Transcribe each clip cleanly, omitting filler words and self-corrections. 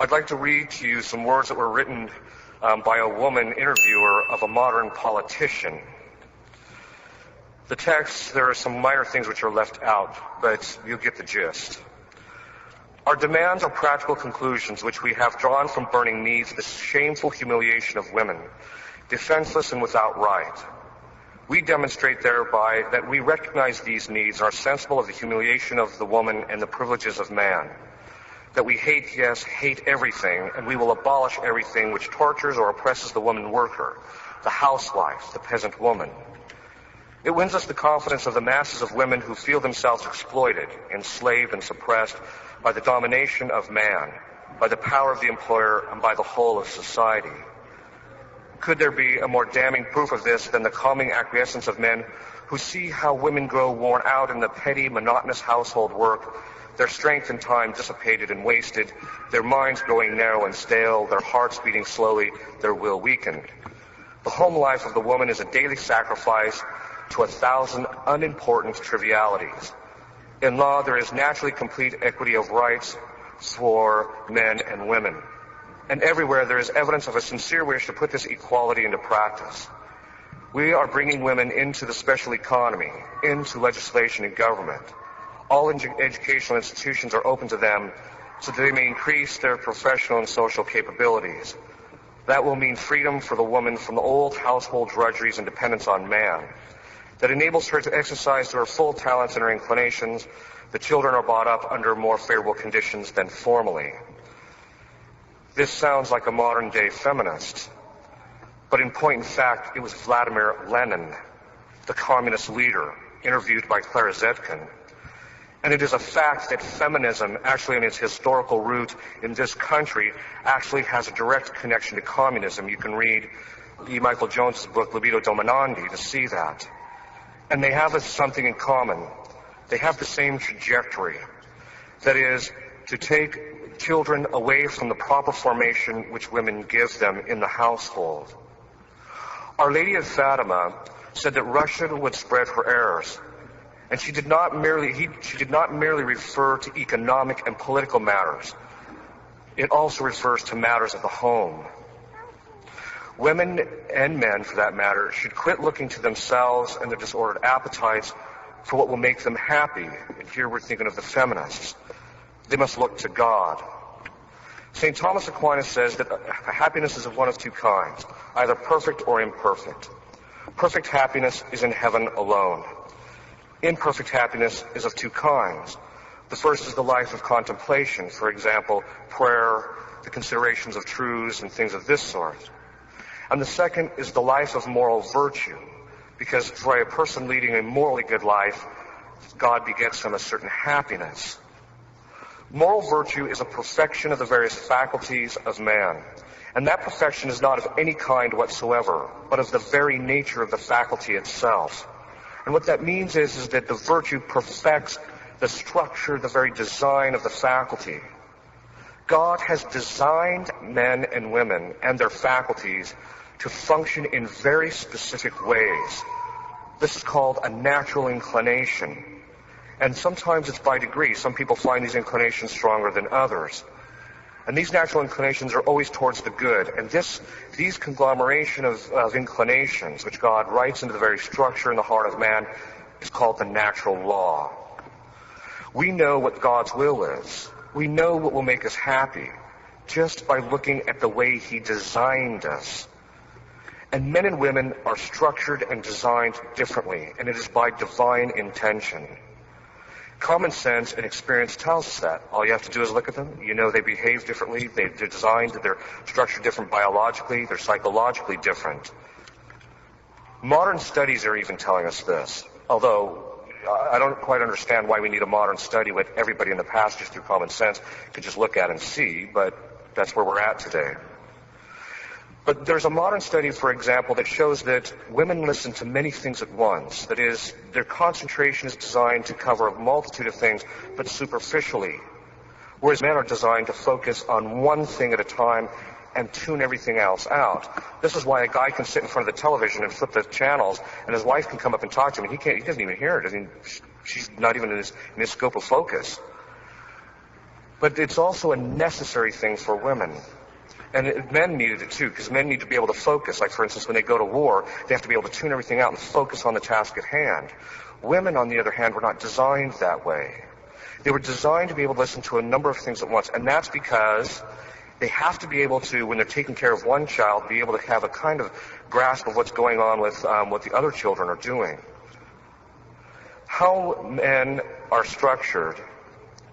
I'd like to read to you some words that were written by a woman interviewer of a modern politician. The text, there are some minor things which are left out, but you'll get the gist. Our demands are practical conclusions which we have drawn from burning needs, the shameful humiliation of women, defenseless and without right. We demonstrate thereby that we recognize these needs and are sensible of the humiliation of the woman and the privileges of man. That we hate, yes, hate everything, and we will abolish everything which tortures or oppresses the woman worker, the housewife, the peasant woman. It wins us the confidence of the masses of women who feel themselves exploited, enslaved, and suppressed by the domination of man, by the power of the employer, and by the whole of society. Could there be a more damning proof of this than the calming acquiescence of men who see how women grow worn out in the petty, monotonous household work, their strength and time dissipated and wasted, their minds growing narrow and stale, their hearts beating slowly, their will weakened? The home life of the woman is a daily sacrifice to 1,000 unimportant trivialities. In law, there is naturally complete equity of rights for men and women. And everywhere there is evidence of a sincere wish to put this equality into practice. We are bringing women into the special economy, into legislation and government. All educational institutions are open to them so that they may increase their professional and social capabilities. That will mean freedom for the woman from the old household drudgeries and dependence on man. That enables her to exercise her full talents and her inclinations. The children are brought up under more favorable conditions than formerly. This sounds like a modern-day feminist, but in point and fact, it was Vladimir Lenin, the communist leader, interviewed by Clara Zetkin. And it is a fact that feminism, actually in its historical root in this country, actually has a direct connection to communism. You can read E. Michael Jones's book, Libido Dominandi, to see that. And they have something in common. They have the same trajectory. That is, to take children away from the proper formation which women give them in the household. Our Lady of Fatima said that Russia would spread her errors. And she did not merely refer to economic and political matters. It also refers to matters of the home. Women and men, for that matter, should quit looking to themselves and their disordered appetites for what will make them happy. And here we're thinking of the feminists. They must look to God. St. Thomas Aquinas says that happiness is of one of two kinds, either perfect or imperfect. Perfect happiness is in heaven alone. Imperfect happiness is of two kinds. The first is the life of contemplation, for example, prayer, the considerations of truths, and things of this sort. And the second is the life of moral virtue, because for a person leading a morally good life, God begets them a certain happiness. Moral virtue is a perfection of the various faculties of man, and that perfection is not of any kind whatsoever, but of the very nature of the faculty itself. And what that means is that the virtue perfects the structure, the very design of the faculty. God has designed men and women and their faculties to function in very specific ways. This is called a natural inclination. And sometimes it's by degree. Some people find these inclinations stronger than others. And these natural inclinations are always towards the good. And these conglomeration of inclinations, which God writes into the very structure in the heart of man, is called the natural law. We know what God's will is. We know what will make us happy just by looking at the way He designed us. And men and women are structured and designed differently, and it is by divine intention. Common sense and experience tells us that. All you have to do is look at them. You know they behave differently. They're designed, they're structured different biologically. They're psychologically different. Modern studies are even telling us this. Although I don't quite understand why we need a modern study when everybody in the past, just through common sense, could just look at and see, but that's where we're at today. But there's a modern study, for example, that shows that women listen to many things at once. That is, their concentration is designed to cover a multitude of things, but superficially. Whereas men are designed to focus on one thing at a time and tune everything else out. This is why a guy can sit in front of the television and flip the channels, and his wife can come up and talk to him, and he doesn't even hear it. I mean, she's not even in his scope of focus. But it's also a necessary thing for women. And men needed it too, because men need to be able to focus. Like, for instance, when they go to war, they have to be able to tune everything out and focus on the task at hand. Women, on the other hand, were not designed that way. They were designed to be able to listen to a number of things at once, and that's because they have to be able to, when they're taking care of one child, be able to have a kind of grasp of what's going on with what the other children are doing. How men are structured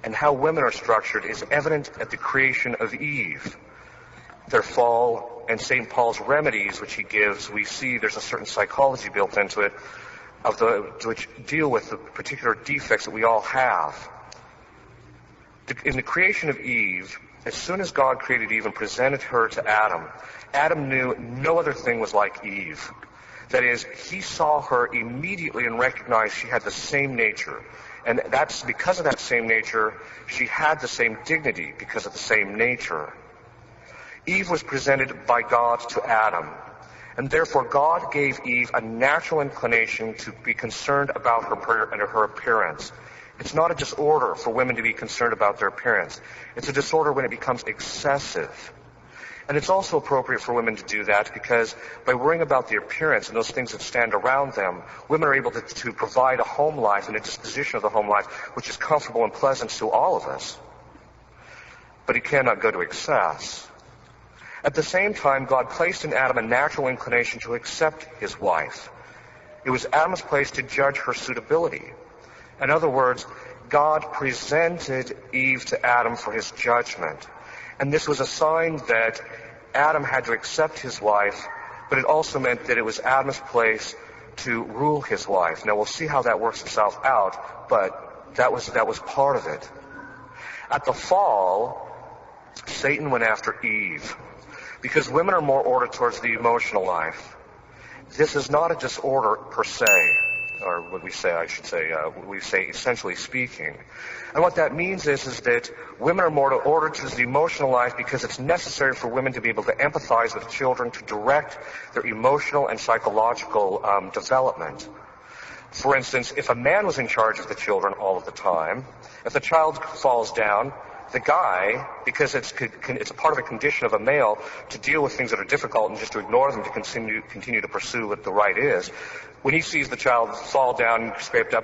and how women are structured is evident at the creation of Eve. Their fall and St. Paul's remedies, which he gives, we see there's a certain psychology built into it which deal with the particular defects that we all have. In the creation of Eve, as soon as God created Eve and presented her to Adam, Adam knew no other thing was like Eve. That is, he saw her immediately and recognized she had the same nature. And that's because of that same nature, she had the same dignity because of the same nature. Eve was presented by God to Adam, and therefore God gave Eve a natural inclination to be concerned about her appearance. It's not a disorder for women to be concerned about their appearance. It's a disorder when it becomes excessive. And it's also appropriate for women to do that because by worrying about their appearance and those things that stand around them, women are able to provide a home life and a disposition of the home life which is comfortable and pleasant to all of us. But it cannot go to excess. At the same time, God placed in Adam a natural inclination to accept his wife. It was Adam's place to judge her suitability. In other words, God presented Eve to Adam for his judgment. And this was a sign that Adam had to accept his wife, but it also meant that it was Adam's place to rule his wife. Now we'll see how that works itself out, but that was part of it. At the fall, Satan went after Eve, because women are more ordered towards the emotional life. This is not a disorder per se, or what we say, we say essentially speaking. And what that means is that women are more ordered towards the emotional life because it's necessary for women to be able to empathize with children, to direct their emotional and psychological development. For instance, if a man was in charge of the children all of the time, if the child falls down, the guy, because it's a part of a condition of a male to deal with things that are difficult and just to ignore them, to continue to pursue what the right is, when he sees the child fall down and scraped up,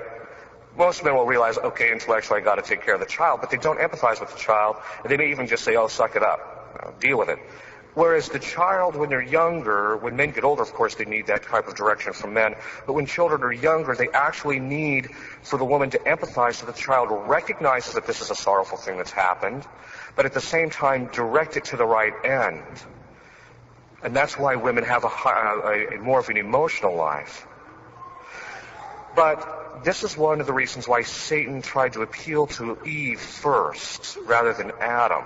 most men will realize, okay, intellectually I got to take care of the child, but they don't empathize with the child, and they may even just say, oh, suck it up, deal with it. Whereas the child, when they're younger, when men get older, of course, they need that type of direction from men. But when children are younger, they actually need for the woman to empathize so the child recognizes that this is a sorrowful thing that's happened, but at the same time direct it to the right end. And that's why women have a more of an emotional life. But this is one of the reasons why Satan tried to appeal to Eve first rather than Adam.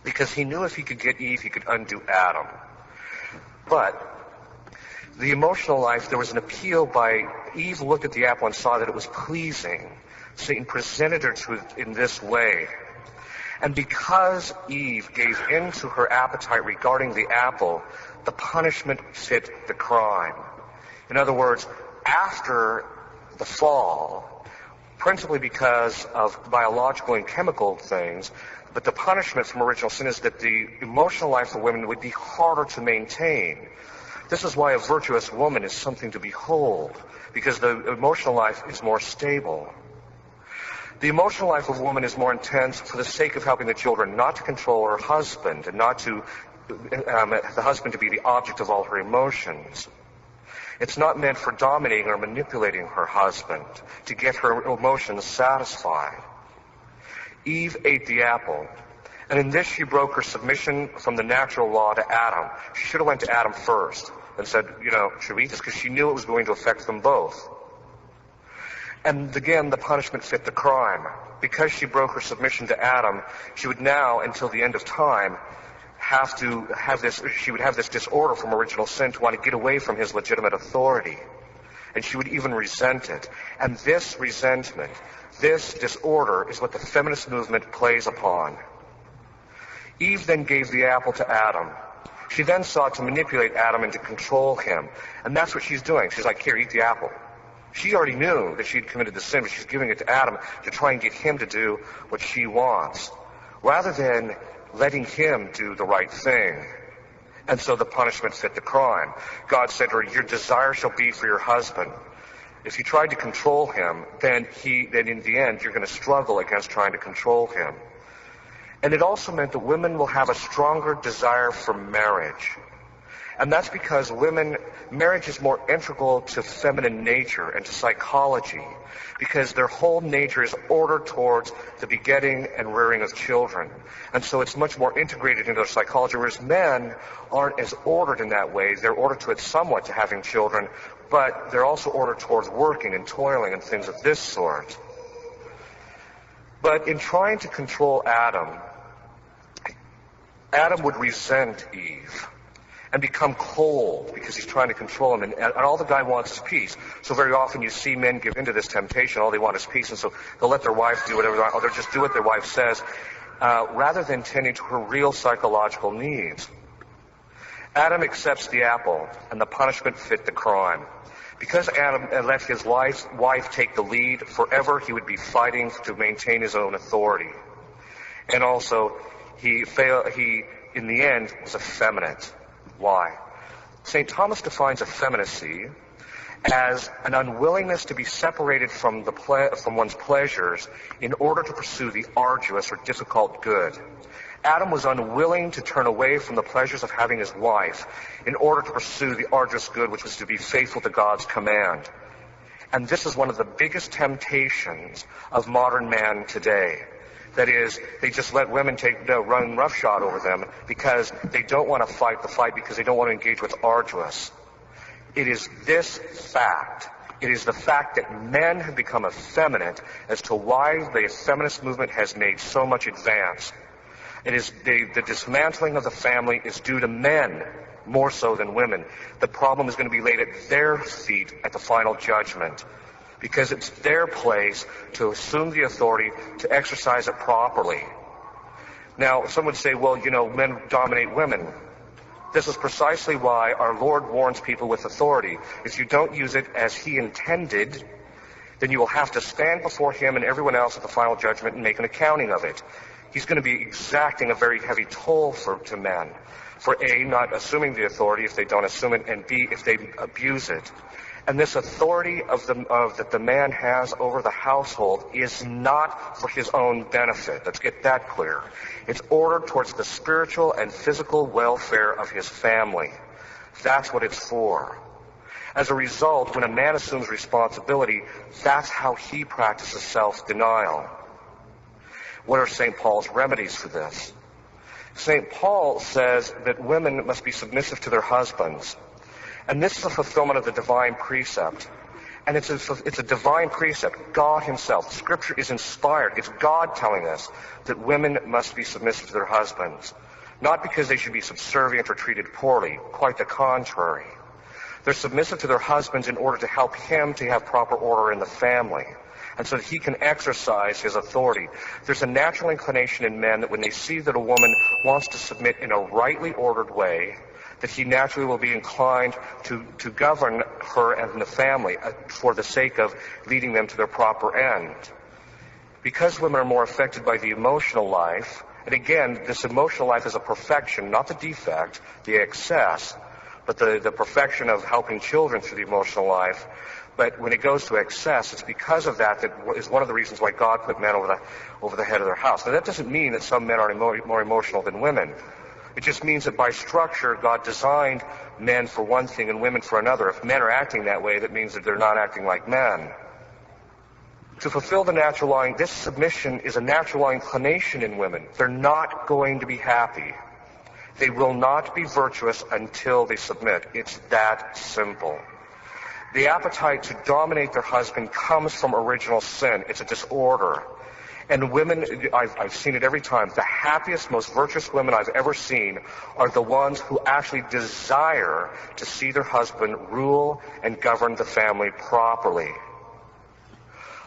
Because he knew if he could get Eve, he could undo Adam. But the emotional life, there was an appeal by Eve looked at the apple and saw that it was pleasing. Satan presented her to it in this way. And because Eve gave in to her appetite regarding the apple, the punishment fit the crime. In other words, after the fall, principally because of biological and chemical things, but the punishment from original sin is that the emotional life of women would be harder to maintain. This is why a virtuous woman is something to behold, because the emotional life is more stable. The emotional life of a woman is more intense for the sake of helping the children not to control her husband and not to the husband to be the object of all her emotions. It's not meant for dominating or manipulating her husband to get her emotions satisfied. Eve ate the apple, and in this she broke her submission from the natural law to Adam. She should have went to Adam first and said, should we eat this? Because she knew it was going to affect them both. And again, the punishment fit the crime. Because she broke her submission to Adam, she would now, until the end of time, she would have this disorder from original sin to want to get away from his legitimate authority. And she would even resent it. And this resentment, this disorder is what the feminist movement plays upon. Eve then gave the apple to Adam. She then sought to manipulate Adam and to control him. And that's what she's doing. She's like, here, eat the apple. She already knew that she'd committed the sin, but she's giving it to Adam to try and get him to do what she wants. rather than letting him do the right thing. And so the punishment fit the crime. God said to her, your desire shall be for your husband. If you tried to control him, then in the end, you're going to struggle against trying to control him. And it also meant that women will have a stronger desire for marriage. And that's because marriage is more integral to feminine nature and to psychology, because their whole nature is ordered towards the begetting and rearing of children. And so it's much more integrated into their psychology, whereas men aren't as ordered in that way. They're ordered to it somewhat to having children, but they're also ordered towards working and toiling and things of this sort. But in trying to control Adam would resent Eve and become cold because he's trying to control him, and all the guy wants is peace. So very often you see men give into this temptation. All they want is peace, and so they'll let their wife do whatever they want, or they'll just do what their wife says, rather than tending to her real psychological needs. Adam accepts the apple, and the punishment fit the crime. Because Adam let his wife take the lead, forever he would be fighting to maintain his own authority. And also, he in the end was effeminate. Why? St. Thomas defines effeminacy as an unwillingness to be separated from one's pleasures in order to pursue the arduous or difficult good. Adam was unwilling to turn away from the pleasures of having his wife in order to pursue the arduous good, which was to be faithful to God's command. And this is one of the biggest temptations of modern man today. That is, they just let women run roughshod over them because they don't want to fight the fight, because they don't want to engage with arduous. It is this fact. It is the fact that men have become effeminate as to why the feminist movement has made so much advance. It is the dismantling of the family is due to men more so than women. The problem is going to be laid at their feet at the final judgment, because it's their place to assume the authority, to exercise it properly. Now, some would say, well, men dominate women. This is precisely why our Lord warns people with authority. If you don't use it as he intended, then you will have to stand before him and everyone else at the final judgment and make an accounting of it. He's going to be exacting a very heavy toll to men. For A, not assuming the authority if they don't assume it, and B, if they abuse it. And this authority that the man has over the household is not for his own benefit. Let's get that clear. It's ordered towards the spiritual and physical welfare of his family. That's what it's for. As a result, when a man assumes responsibility, that's how he practices self-denial. What are St. Paul's remedies for this? St. Paul says that women must be submissive to their husbands. And this is a fulfillment of the divine precept. And it's a divine precept. God himself. Scripture is inspired. It's God telling us that women must be submissive to their husbands. Not because they should be subservient or treated poorly. Quite the contrary. They're submissive to their husbands in order to help him to have proper order in the family, and so that he can exercise his authority. There's a natural inclination in men that when they see that a woman wants to submit in a rightly ordered way, that he naturally will be inclined to govern her and the family for the sake of leading them to their proper end. Because women are more affected by the emotional life, and again, this emotional life is a perfection, not the defect, the excess, but the perfection of helping children through the emotional life. But when it goes to excess, it's because of that is one of the reasons why God put men over the head of their house. Now, that doesn't mean that some men are more emotional than women. It just means that by structure, God designed men for one thing and women for another. If men are acting that way, that means that they're not acting like men. To fulfill the natural law, this submission is a natural law inclination in women. They're not going to be happy. They will not be virtuous until they submit. It's that simple. The appetite to dominate their husband comes from original sin. It's a disorder. And women, I've seen it every time, the happiest, most virtuous women I've ever seen are the ones who actually desire to see their husband rule and govern the family properly.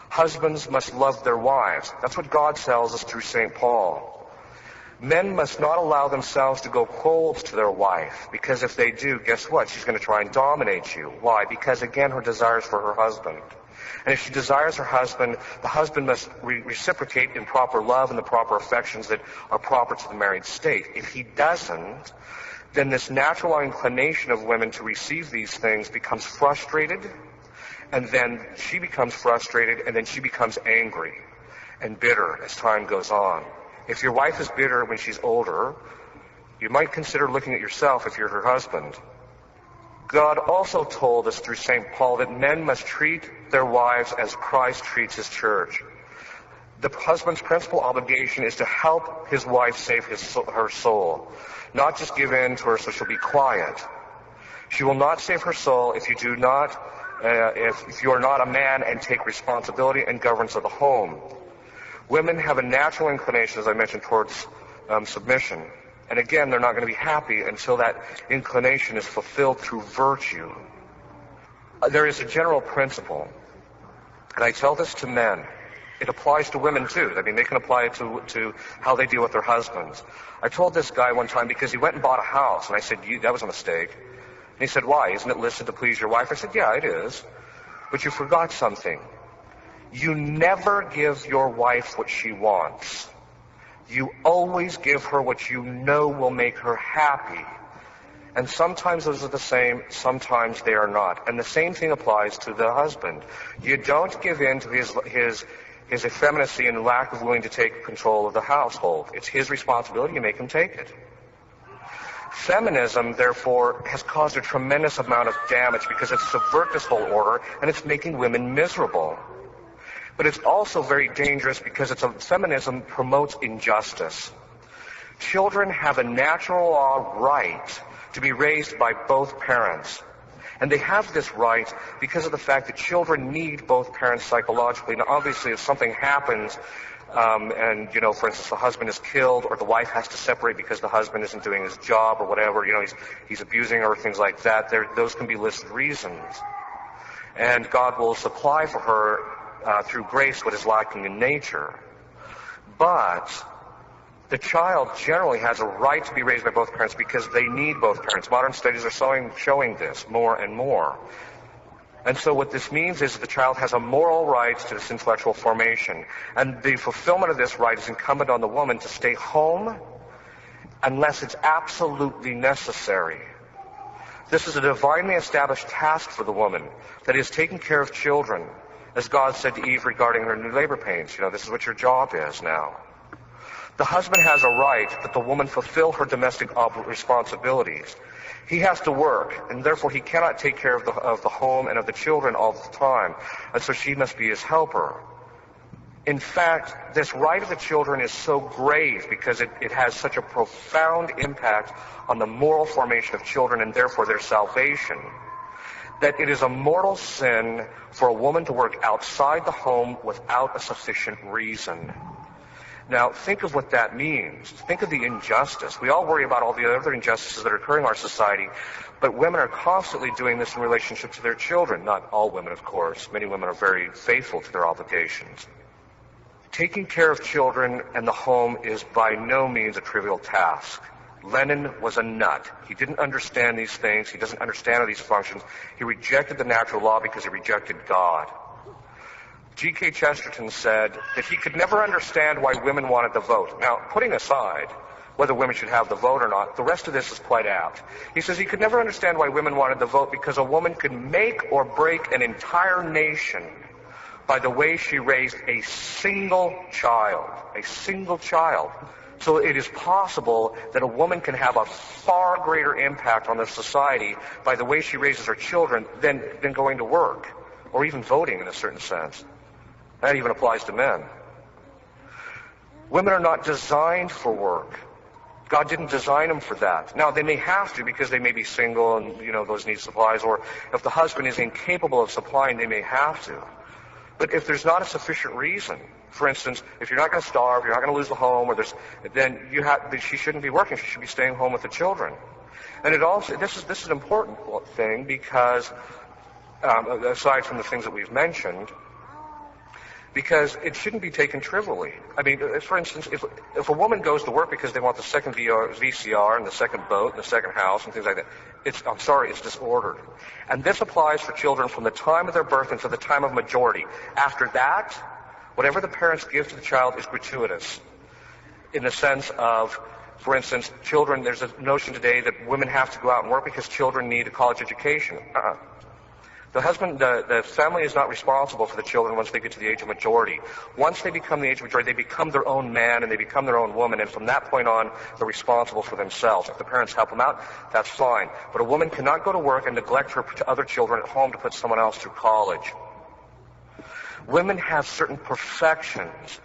Husbands must love their wives. That's what God tells us through St. Paul. Men must not allow themselves to go cold to their wife, because if they do, guess what? She's going to try and dominate you. Why? Because, again, her desire is for her husband. And if she desires her husband, the husband must reciprocate in proper love and the proper affections that are proper to the married state. If he doesn't, then this natural inclination of women to receive these things becomes frustrated, and then she becomes frustrated, and then she becomes angry and bitter as time goes on. If your wife is bitter when she's older, you might consider looking at yourself if you're her husband. God also told us through St. Paul that men must treat their wives as Christ treats his church. The husband's principal obligation is to help his wife save her soul, not just give in to her so she'll be quiet. She will not save her soul if you are not a man and take responsibility and governance of the home. Women have a natural inclination, as I mentioned, towards submission. And again, they're not going to be happy until that inclination is fulfilled through virtue. There is a general principle, and I tell this to men. It applies to women too. I mean, they can apply it to how they deal with their husbands. I told this guy one time because he went and bought a house, and I said, that was a mistake. And he said, why? Isn't it listed to please your wife? I said, yeah, it is. But you forgot something. You never give your wife what she wants. You always give her what you know will make her happy. And sometimes those are the same, sometimes they are not. And the same thing applies to the husband. You don't give in to his effeminacy and lack of willing to take control of the household. It's his responsibility, you make him take it. Feminism, therefore, has caused a tremendous amount of damage because it subverts this whole order and it's making women miserable. But it's also very dangerous because feminism promotes injustice. Children have a natural right to be raised by both parents. And they have this right because of the fact that children need both parents psychologically. Now, obviously, if something happens, and, for instance, the husband is killed or the wife has to separate because the husband isn't doing his job or whatever, he's abusing her, things like that, those can be listed reasons. And God will supply for her through grace what is lacking in nature. But the child generally has a right to be raised by both parents because they need both parents. Modern studies are showing this more and more. And so what this means is that the child has a moral right to this intellectual formation. And the fulfillment of this right is incumbent on the woman to stay home unless it's absolutely necessary. This is a divinely established task for the woman, that is, taking care of children. As God said to Eve regarding her new labor pains, this is what your job is now. The husband has a right that the woman fulfill her domestic responsibilities. He has to work, and therefore he cannot take care of the home and of the children all the time, and so she must be his helper. In fact, this right of the children is so grave because it has such a profound impact on the moral formation of children and therefore their salvation, that it is a mortal sin for a woman to work outside the home without a sufficient reason. Now, think of what that means. Think of the injustice. We all worry about all the other injustices that are occurring in our society, but women are constantly doing this in relationship to their children. Not all women, of course. Many women are very faithful to their obligations. Taking care of children and the home is by no means a trivial task. Lenin was a nut. He didn't understand these things. He doesn't understand how these functions. He rejected the natural law because he rejected God. G.K. Chesterton said that he could never understand why women wanted the vote. Now, putting aside whether women should have the vote or not, the rest of this is quite apt. He says he could never understand why women wanted the vote because a woman could make or break an entire nation by the way she raised a single child. A single child. So it is possible that a woman can have a far greater impact on the society by the way she raises her children than going to work, or even voting in a certain sense. That even applies to men. Women are not designed for work. God didn't design them for that. Now, they may have to because they may be single and, those need supplies, or if the husband is incapable of supplying, they may have to. But if there's not a sufficient reason, for instance, if you're not going to starve, you're not going to lose the home, then she shouldn't be working. She should be staying home with the children. And this is an important thing because, aside from the things that we've mentioned, because it shouldn't be taken trivially. I mean, for instance, if a woman goes to work because they want the second VCR and the second boat and the second house and things like that, it's disordered. And this applies for children from the time of their birth until the time of majority. After that, whatever the parents give to the child is gratuitous. In the sense of, for instance, children, there's a notion today that women have to go out and work because children need a college education. The family is not responsible for the children once they get to the age of majority. Once they become the age of majority, they become their own man and they become their own woman, and from that point on, they're responsible for themselves. If the parents help them out, that's fine. But a woman cannot go to work and neglect her other children at home to put someone else through college. Women have certain perfections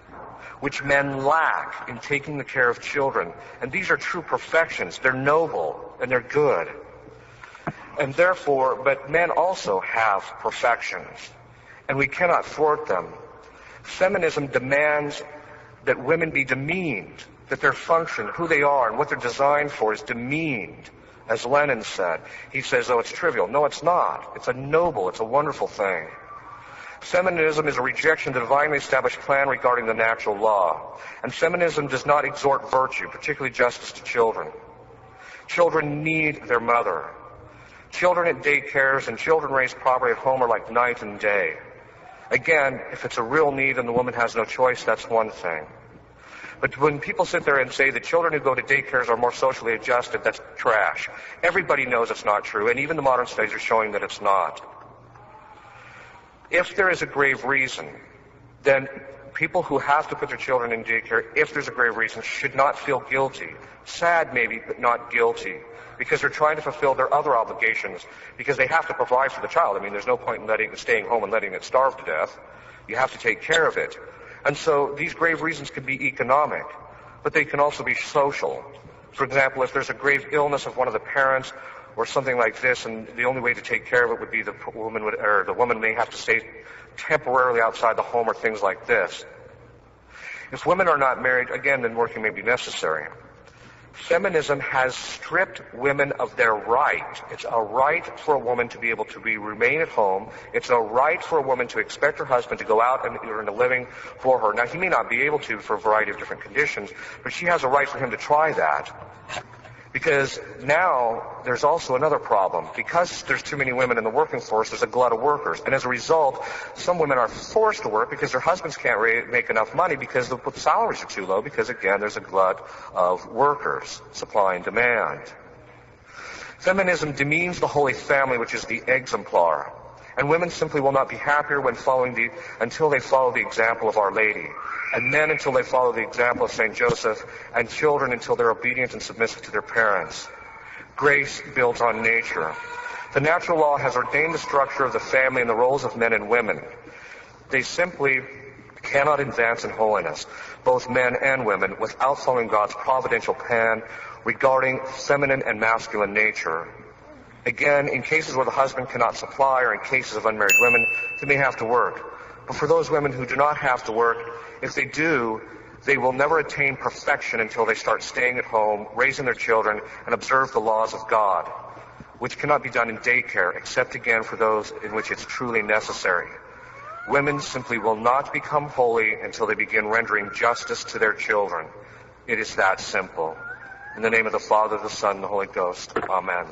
which men lack in taking the care of children. And these are true perfections. They're noble and they're good. And therefore, but men also have perfections. And we cannot thwart them. Feminism demands that women be demeaned, that their function, who they are, and what they're designed for is demeaned. As Lenin said. He says, oh, it's trivial. No, it's not. It's a noble, it's a wonderful thing. Feminism is a rejection of the divinely established plan regarding the natural law. And feminism does not exhort virtue, particularly justice to children. Children need their mother. Children at daycares and children raised properly at home are like night and day. Again, if it's a real need and the woman has no choice, that's one thing. But when people sit there and say that children who go to daycares are more socially adjusted, that's trash. Everybody knows it's not true, and even the modern studies are showing that it's not. If there is a grave reason, then people who have to put their children in daycare, if there's a grave reason, should not feel guilty. Sad maybe, but not guilty. Because they're trying to fulfill their other obligations. Because they have to provide for the child. I mean, there's no point in staying home and letting it starve to death. You have to take care of it. And so these grave reasons can be economic, but they can also be social. For example, if there's a grave illness of one of the parents, or something like this, and the only way to take care of it would be the woman may have to stay temporarily outside the home or things like this. If women are not married, again, then working may be necessary. Feminism has stripped women of their right. It's a right for a woman to be able to remain at home. It's a right for a woman to expect her husband to go out and earn a living for her. Now, he may not be able to for a variety of different conditions, but she has a right for him to try that. Because now there's also another problem. Because there's too many women in the working force, there's a glut of workers. And as a result, some women are forced to work because their husbands can't make enough money because the salaries are too low, because, again, there's a glut of workers, supply and demand. Feminism demeans the Holy Family, which is the exemplar. And women simply will not be happier until they follow the example of Our Lady. And men until they follow the example of St. Joseph, and children until they're obedient and submissive to their parents. Grace builds on nature. The natural law has ordained the structure of the family and the roles of men and women. They simply cannot advance in holiness, both men and women, without following God's providential plan regarding feminine and masculine nature. Again, in cases where the husband cannot supply, or in cases of unmarried women, they may have to work. But for those women who do not have to work, if they do, they will never attain perfection until they start staying at home, raising their children, and observe the laws of God, which cannot be done in daycare, except again for those in which it's truly necessary. Women simply will not become holy until they begin rendering justice to their children. It is that simple. In the name of the Father, the Son, and the Holy Ghost. Amen.